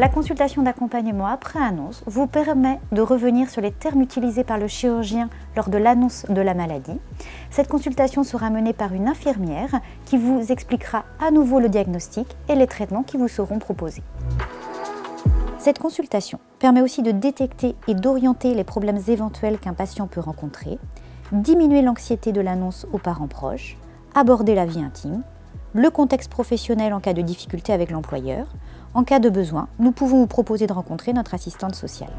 La consultation d'accompagnement après annonce vous permet de revenir sur les termes utilisés par le chirurgien lors de l'annonce de la maladie. Cette consultation sera menée par une infirmière qui vous expliquera à nouveau le diagnostic et les traitements qui vous seront proposés. Cette consultation permet aussi de détecter et d'orienter les problèmes éventuels qu'un patient peut rencontrer, diminuer l'anxiété de l'annonce aux parents proches, aborder la vie intime, le contexte professionnel en cas de difficulté avec l'employeur. En cas de besoin, nous pouvons vous proposer de rencontrer notre assistante sociale.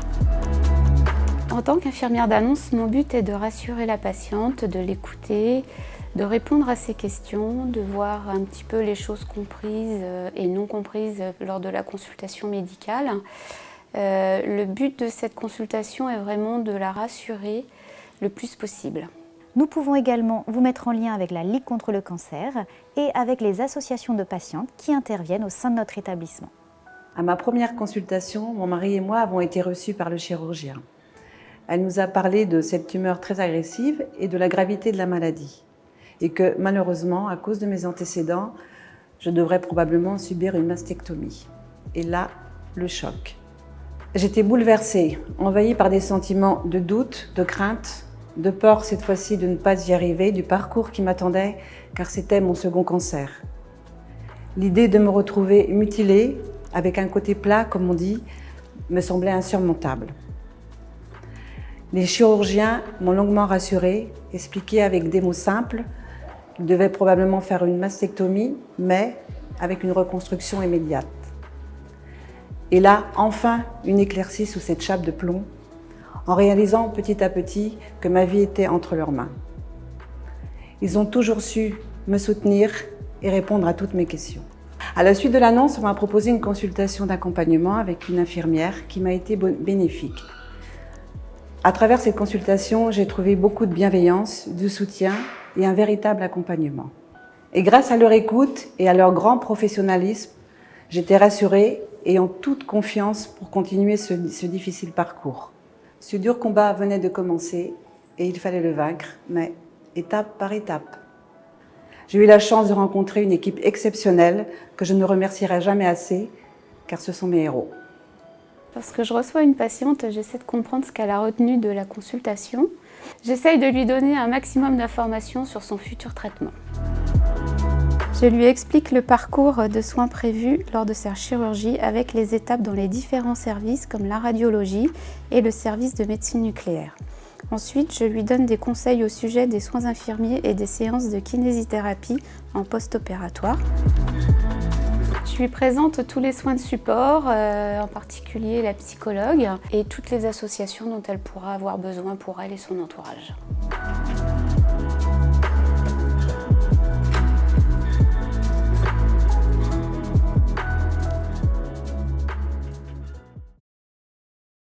En tant qu'infirmière d'annonce, mon but est de rassurer la patiente, de l'écouter, de répondre à ses questions, de voir un petit peu les choses comprises et non comprises lors de la consultation médicale. Le but de cette consultation est vraiment de la rassurer le plus possible. Nous pouvons également vous mettre en lien avec la Ligue contre le cancer et avec les associations de patientes qui interviennent au sein de notre établissement. À ma première consultation, mon mari et moi avons été reçus par le chirurgien. Elle nous a parlé de cette tumeur très agressive et de la gravité de la maladie. Et que malheureusement, à cause de mes antécédents, je devrais probablement subir une mastectomie. Et là, le choc. J'étais bouleversée, envahie par des sentiments de doute, de crainte, de peur cette fois-ci de ne pas y arriver, du parcours qui m'attendait, car c'était mon second cancer. L'idée de me retrouver mutilée, avec un côté plat, comme on dit, me semblait insurmontable. Les chirurgiens m'ont longuement rassurée, expliqué avec des mots simples qu'ils devaient probablement faire une mastectomie, mais avec une reconstruction immédiate. Et là, enfin, une éclaircie sous cette chape de plomb, en réalisant petit à petit que ma vie était entre leurs mains. Ils ont toujours su me soutenir et répondre à toutes mes questions. À la suite de l'annonce, on m'a proposé une consultation d'accompagnement avec une infirmière qui m'a été bénéfique. À travers cette consultation, j'ai trouvé beaucoup de bienveillance, de soutien et un véritable accompagnement. Et grâce à leur écoute et à leur grand professionnalisme, j'étais rassurée et en toute confiance pour continuer ce difficile parcours. Ce dur combat venait de commencer et il fallait le vaincre, mais étape par étape. J'ai eu la chance de rencontrer une équipe exceptionnelle que je ne remercierai jamais assez, car ce sont mes héros. Lorsque je reçois une patiente, j'essaie de comprendre ce qu'elle a retenu de la consultation. J'essaye de lui donner un maximum d'informations sur son futur traitement. Je lui explique le parcours de soins prévus lors de sa chirurgie avec les étapes dans les différents services comme la radiologie et le service de médecine nucléaire. Ensuite, je lui donne des conseils au sujet des soins infirmiers et des séances de kinésithérapie en post-opératoire. Je lui présente tous les soins de support, en particulier la psychologue et toutes les associations dont elle pourra avoir besoin pour elle et son entourage.